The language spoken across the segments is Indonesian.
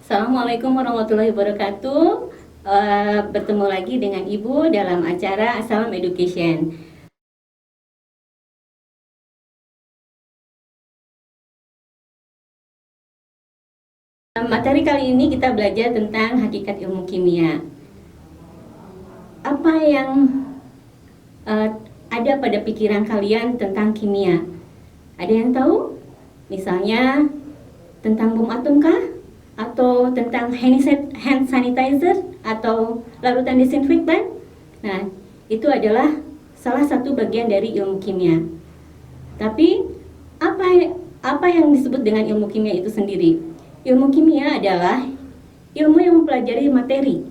Assalamualaikum warahmatullahi wabarakatuh. Bertemu lagi dengan Ibu dalam acara Assalam Education. Materi kali ini kita belajar tentang hakikat ilmu kimia. Apa yang ada pada pikiran kalian tentang kimia? Ada yang tahu? Misalnya tentang bom atom kah? Atau tentang hand sanitizer? Atau larutan disinfektan? Nah, itu adalah salah satu bagian dari ilmu kimia. Tapi apa yang disebut dengan ilmu kimia itu sendiri? Ilmu kimia adalah ilmu yang mempelajari materi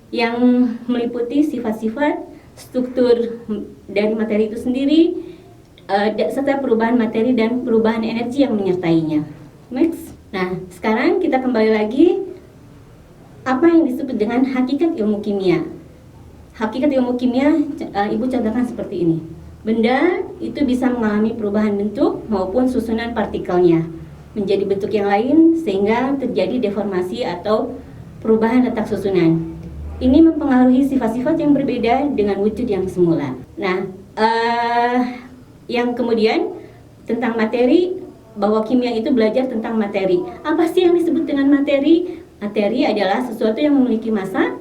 yang meliputi sifat-sifat, struktur dari materi itu sendiri, serta perubahan materi dan perubahan energi yang menyertainya. Next. Nah, sekarang kita kembali lagi apa yang disebut dengan hakikat ilmu kimia. Hakikat ilmu kimia, Ibu contohkan seperti ini. Benda itu bisa mengalami perubahan bentuk maupun susunan partikelnya menjadi bentuk yang lain sehingga terjadi deformasi atau perubahan letak susunan. Ini mempengaruhi sifat-sifat yang berbeda dengan wujud yang semula. Nah, yang kemudian tentang materi, bahwa kimia itu belajar tentang materi. Apa sih yang disebut dengan materi? Materi adalah sesuatu yang memiliki massa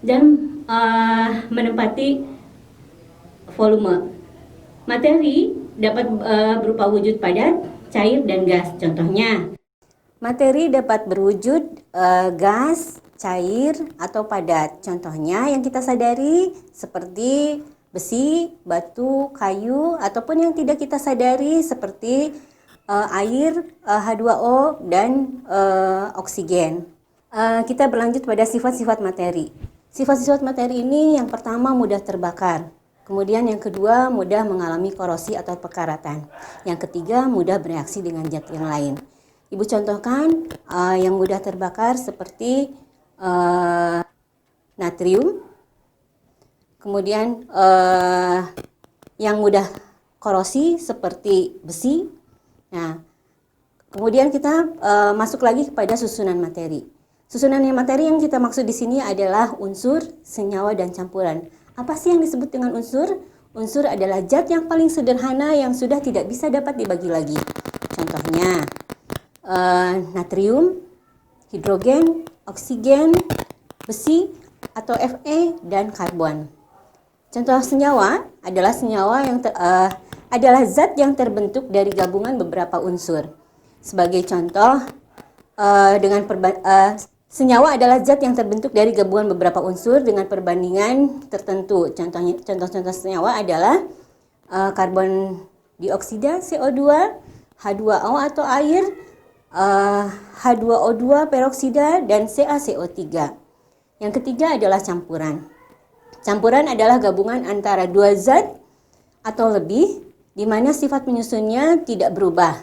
dan menempati volume. Materi dapat berupa wujud padat, cair, dan gas. Contohnya, materi dapat berwujud gas, cair, atau padat. Contohnya yang kita sadari seperti besi, batu, kayu, ataupun yang tidak kita sadari seperti air, H2O, dan oksigen. Kita berlanjut pada sifat-sifat materi. Sifat-sifat materi ini yang pertama mudah terbakar. Kemudian yang kedua mudah mengalami korosi atau pekaratan. Yang ketiga mudah bereaksi dengan zat yang lain. Ibu contohkan yang mudah terbakar seperti natrium. Kemudian yang mudah korosi seperti besi. Nah, kemudian kita masuk lagi kepada susunan materi. Susunan materi yang kita maksud di sini adalah unsur, senyawa, dan campuran. Apa sih yang disebut dengan unsur? Unsur adalah zat yang paling sederhana yang sudah tidak bisa dapat dibagi lagi. Contohnya, natrium, hidrogen, oksigen, besi, atau Fe, dan karbon. Contoh senyawa adalah adalah zat yang terbentuk dari gabungan beberapa unsur. Sebagai contoh, senyawa adalah zat yang terbentuk dari gabungan beberapa unsur dengan perbandingan tertentu. Contoh senyawa adalah karbon dioksida CO2, H2O atau air, H2O2 peroksida, dan CaCO3. Yang ketiga adalah campuran. Campuran adalah gabungan antara dua zat atau lebih di mana sifat penyusunnya tidak berubah.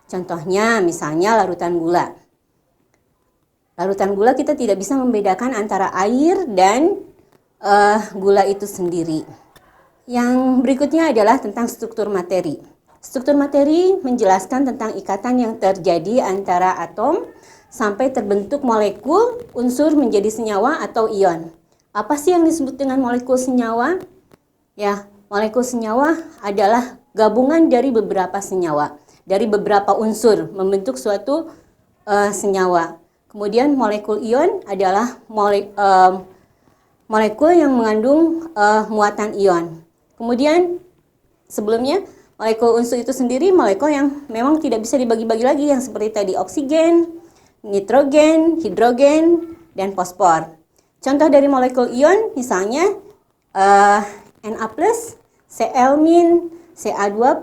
Contohnya misalnya larutan gula. Larutan gula kita tidak bisa membedakan antara air dan gula itu sendiri. Yang berikutnya adalah tentang struktur materi. Struktur materi menjelaskan tentang ikatan yang terjadi antara atom sampai terbentuk molekul unsur menjadi senyawa atau ion. Apa sih yang disebut dengan molekul senyawa? Ya, molekul senyawa adalah gabungan dari beberapa senyawa, dari beberapa unsur membentuk suatu senyawa. Kemudian molekul ion adalah molekul yang mengandung muatan ion. Kemudian sebelumnya molekul unsur itu sendiri molekul yang memang tidak bisa dibagi-bagi lagi, yang seperti tadi oksigen, nitrogen, hidrogen, dan fosfor. Contoh dari molekul ion misalnya Na+, Cl-, Ca2+,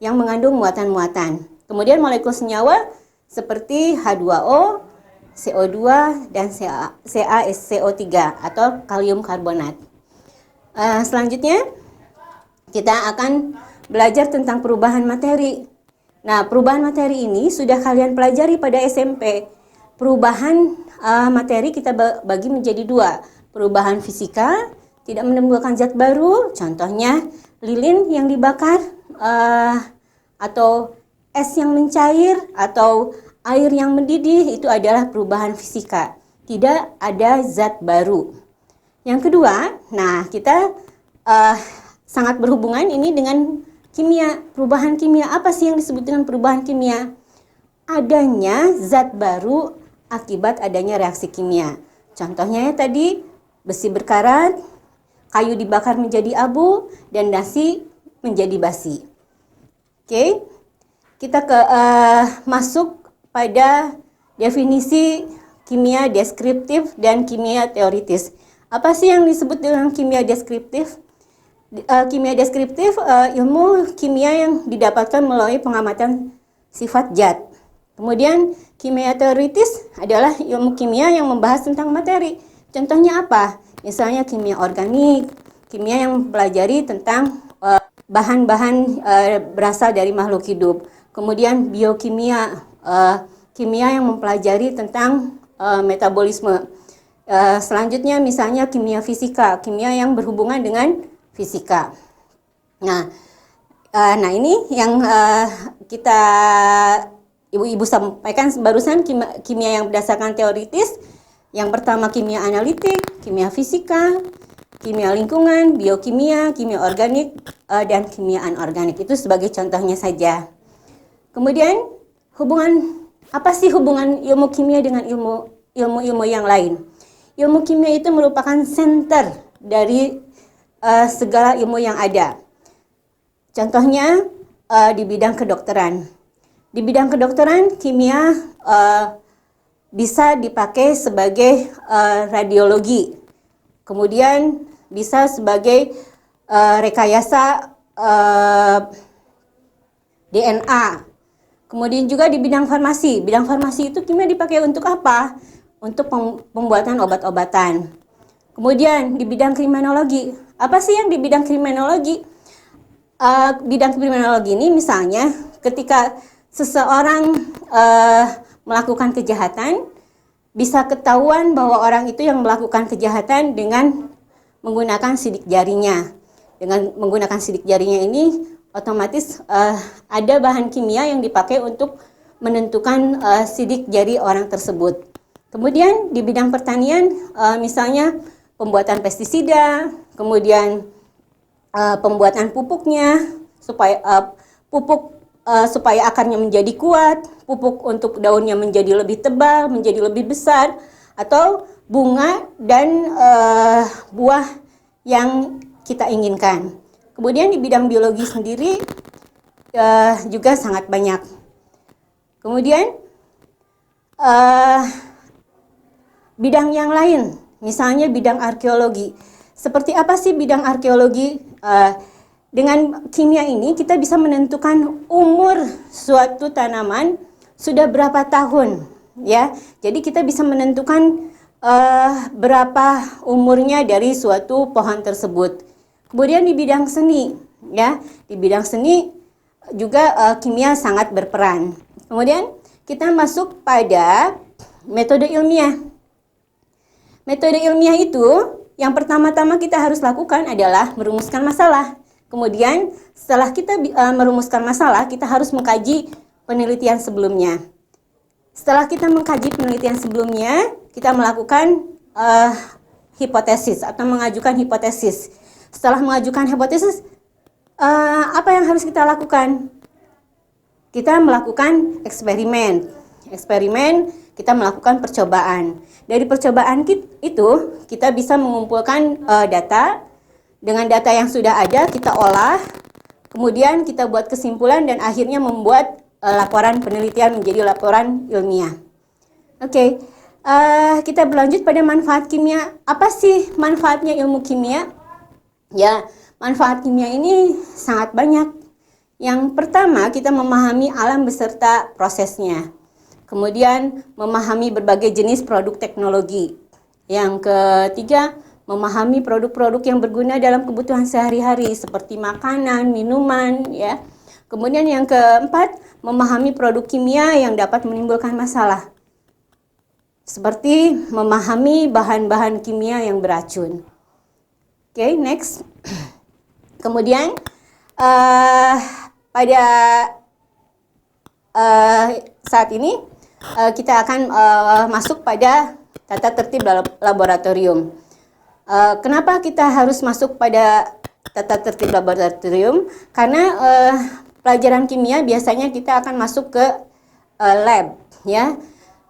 yang mengandung muatan-muatan. Kemudian molekul senyawa seperti H2O, CO2, dan CaCO3 atau kalium karbonat. Selanjutnya kita akan belajar tentang perubahan materi. Nah, perubahan materi ini sudah kalian pelajari pada SMP. Perubahan materi kita bagi menjadi dua. Perubahan fisika, tidak menimbulkan zat baru, contohnya lilin yang dibakar, atau es yang mencair, atau air yang mendidih itu adalah perubahan fisika. Tidak ada zat baru. Yang kedua, nah kita sangat berhubungan ini dengan kimia. Perubahan kimia, apa sih yang disebut dengan perubahan kimia? Adanya zat baru akibat adanya reaksi kimia. Contohnya ya tadi, besi berkarat, kayu dibakar menjadi abu, dan nasi menjadi basi. Oke, kita masuk pada definisi kimia deskriptif dan kimia teoritis. Apa sih yang disebut dengan kimia deskriptif? Kimia deskriptif ilmu kimia yang didapatkan melalui pengamatan sifat zat. Kemudian kimia teoritis adalah ilmu kimia yang membahas tentang materi. Contohnya apa? Misalnya kimia organik, kimia yang mempelajari tentang bahan-bahan berasal dari makhluk hidup. Kemudian biokimia, kimia yang mempelajari tentang metabolisme. Selanjutnya misalnya kimia fisika, kimia yang berhubungan dengan fisika. Nah ini yang kita ibu-ibu sampaikan barusan, kimia yang berdasarkan teoritis. Yang pertama kimia analitik, kimia fisika, kimia lingkungan, biokimia, kimia organik, dan kimia anorganik. Itu sebagai contohnya saja. Kemudian apa sih hubungan ilmu kimia dengan ilmu yang lain? Ilmu kimia itu merupakan center dari segala ilmu yang ada. Contohnya di bidang kedokteran. Di bidang kedokteran, kimia bisa dipakai sebagai radiologi. Kemudian bisa sebagai rekayasa DNA. Kemudian juga di bidang farmasi. Bidang farmasi itu kimia dipakai untuk apa? Untuk pembuatan obat-obatan. Kemudian di bidang kriminologi. Apa sih yang di bidang kriminologi? Bidang kriminologi ini misalnya ketika seseorang melakukan kejahatan, bisa ketahuan bahwa orang itu yang melakukan kejahatan dengan menggunakan sidik jarinya. Dengan menggunakan sidik jarinya ini, otomatis ada bahan kimia yang dipakai untuk menentukan sidik jari orang tersebut. Kemudian di bidang pertanian, misalnya pembuatan pestisida, kemudian pembuatan pupuknya supaya supaya akarnya menjadi kuat, pupuk untuk daunnya menjadi lebih tebal, menjadi lebih besar, atau bunga dan buah yang kita inginkan. Kemudian di bidang biologi sendiri juga sangat banyak. Kemudian bidang yang lain, misalnya bidang arkeologi. Seperti apa sih bidang arkeologi? Dengan kimia ini kita bisa menentukan umur suatu tanaman sudah berapa tahun, ya. Jadi kita bisa menentukan berapa umurnya dari suatu pohon tersebut. Kemudian di bidang seni, ya, di bidang seni juga kimia sangat berperan. Kemudian kita masuk pada metode ilmiah. Metode ilmiah itu yang pertama-tama kita harus lakukan adalah merumuskan masalah. Kemudian setelah kita merumuskan masalah, kita harus mengkaji penelitian sebelumnya. Setelah kita mengkaji penelitian sebelumnya, kita melakukan hipotesis atau mengajukan hipotesis. Setelah mengajukan hipotesis, apa yang harus kita lakukan? Kita melakukan eksperimen. Eksperimen, kita melakukan percobaan. Dari percobaan itu, kita bisa mengumpulkan data. Dengan data yang sudah ada, kita olah, kemudian kita buat kesimpulan dan akhirnya membuat laporan penelitian menjadi laporan ilmiah. Oke, kita berlanjut pada manfaat kimia. Apa sih manfaatnya ilmu kimia? Ya, manfaat kimia ini sangat banyak. Yang pertama, kita memahami alam beserta prosesnya. Kemudian, memahami berbagai jenis produk teknologi. Yang ketiga, memahami produk-produk yang berguna dalam kebutuhan sehari-hari seperti makanan, minuman, ya. Kemudian yang keempat, memahami produk kimia yang dapat menimbulkan masalah. Seperti memahami bahan-bahan kimia yang beracun. Oke, next. Kemudian pada saat ini kita akan masuk pada tata tertib laboratorium. Kenapa kita harus masuk pada tata tertib laboratorium? Karena pelajaran kimia biasanya kita akan masuk ke lab, ya.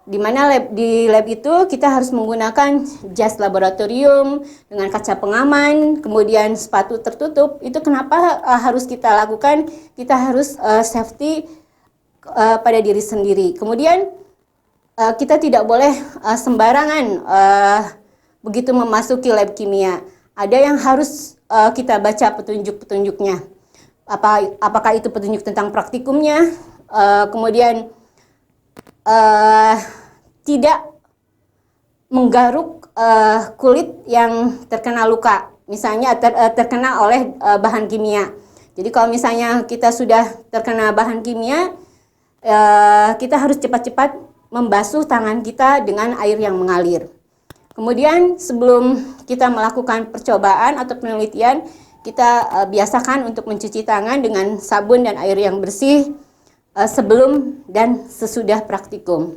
Di mana di lab itu kita harus menggunakan jas laboratorium dengan kaca pengaman, kemudian sepatu tertutup. Itu kenapa harus kita lakukan? Kita harus safety pada diri sendiri. Kemudian kita tidak boleh sembarangan begitu memasuki lab kimia. Ada yang harus kita baca petunjuk-petunjuknya. Apakah itu petunjuk tentang praktikumnya, kemudian tidak menggaruk kulit yang terkena luka, misalnya terkena oleh bahan kimia. Jadi kalau misalnya kita sudah terkena bahan kimia, kita harus cepat-cepat membasuh tangan kita dengan air yang mengalir. Kemudian sebelum kita melakukan percobaan atau penelitian, kita biasakan untuk mencuci tangan dengan sabun dan air yang bersih sebelum dan sesudah praktikum.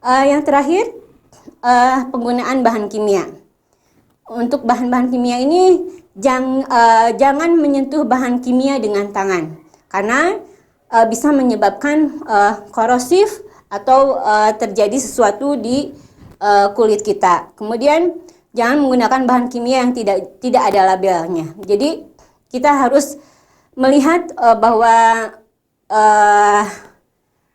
Yang terakhir, penggunaan bahan kimia. Untuk bahan-bahan kimia ini, jangan menyentuh bahan kimia dengan tangan, karena bisa menyebabkan korosif atau terjadi sesuatu di kulit kita. Kemudian, jangan menggunakan bahan kimia yang tidak ada labelnya. Jadi, kita harus melihat bahwa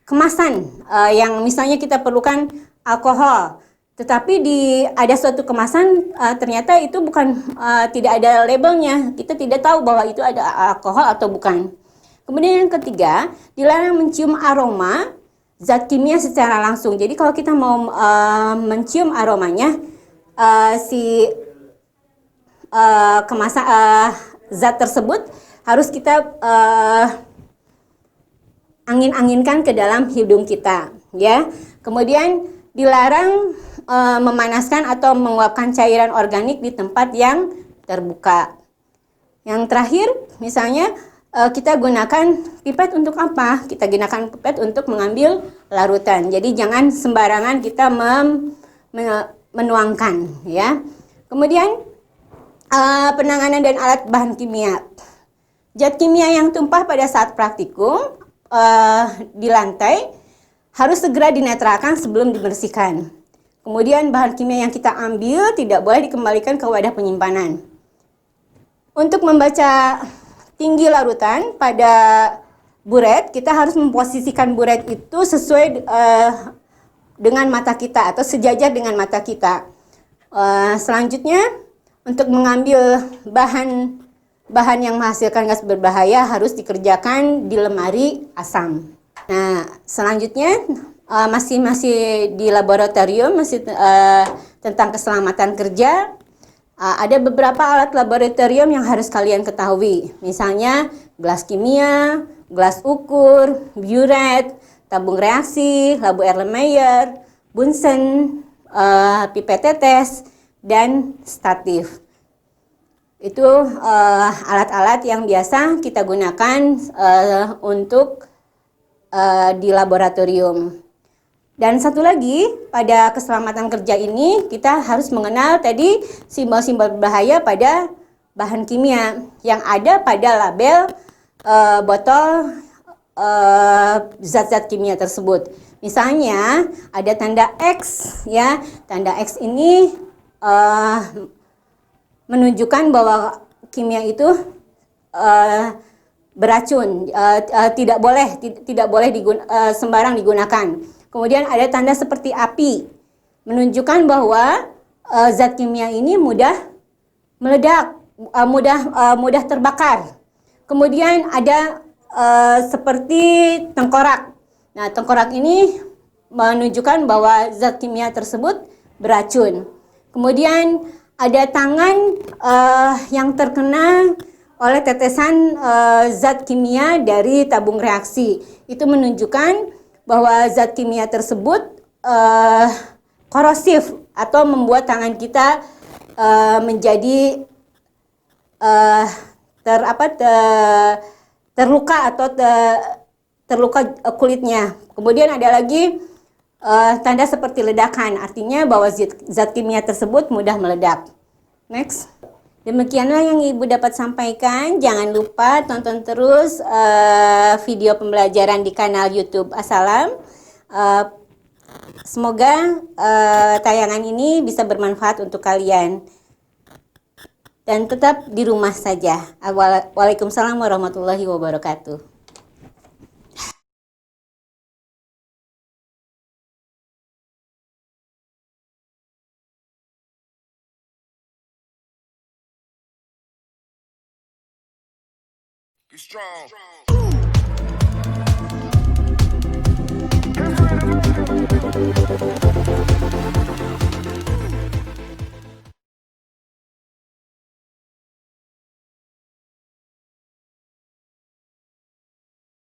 kemasan yang misalnya kita perlukan alkohol, tetapi ada suatu kemasan ternyata itu bukan tidak ada labelnya, kita tidak tahu bahwa itu ada alkohol atau bukan. Kemudian yang ketiga, dilarang mencium aroma zat kimia secara langsung. Jadi kalau kita mau mencium aromanya, kemasan zat tersebut harus kita angin-anginkan ke dalam hidung kita, ya. Kemudian dilarang memanaskan atau menguapkan cairan organik di tempat yang terbuka. Yang terakhir, misalnya kita gunakan pipet untuk apa? Kita gunakan pipet untuk mengambil larutan. Jadi jangan sembarangan kita menuangkan, ya. Kemudian penanganan dan alat bahan kimia. Zat kimia yang tumpah pada saat praktikum di lantai harus segera dinetralkan sebelum dibersihkan. Kemudian bahan kimia yang kita ambil tidak boleh dikembalikan ke wadah penyimpanan. Untuk membaca tinggi larutan pada buret, kita harus memposisikan buret itu sesuai dengan mata kita atau sejajar dengan mata kita. Selanjutnya, untuk mengambil bahan yang menghasilkan gas berbahaya harus dikerjakan di lemari asam. Nah, selanjutnya masih di laboratorium, masih tentang keselamatan kerja. Ada beberapa alat laboratorium yang harus kalian ketahui. Misalnya gelas kimia, gelas ukur, buret, tabung reaksi, labu Erlenmeyer, Bunsen, pipet tetes, dan statif. Itu alat-alat yang biasa kita gunakan untuk di laboratorium. Dan satu lagi, pada keselamatan kerja ini kita harus mengenal tadi simbol-simbol berbahaya pada bahan kimia yang ada pada label botol zat-zat kimia tersebut. Misalnya ada tanda X, ya. Tanda X ini menunjukkan bahwa kimia itu beracun, tidak boleh sembarang digunakan. Kemudian ada tanda seperti api, menunjukkan bahwa zat kimia ini mudah meledak, mudah terbakar. Kemudian ada seperti tengkorak. Nah, tengkorak ini menunjukkan bahwa zat kimia tersebut beracun. Kemudian ada tangan yang terkena oleh tetesan zat kimia dari tabung reaksi. Itu menunjukkan bahwa zat kimia tersebut korosif atau membuat tangan kita menjadi terluka atau terluka kulitnya. Kemudian ada lagi tanda seperti ledakan, artinya bahwa zat kimia tersebut mudah meledak. Next. Demikianlah yang Ibu dapat sampaikan. Jangan lupa tonton terus video pembelajaran di kanal YouTube Assalam. Semoga tayangan ini bisa bermanfaat untuk kalian. Dan tetap di rumah saja. Waalaikumsalam warahmatullahi wabarakatuh. Be strong.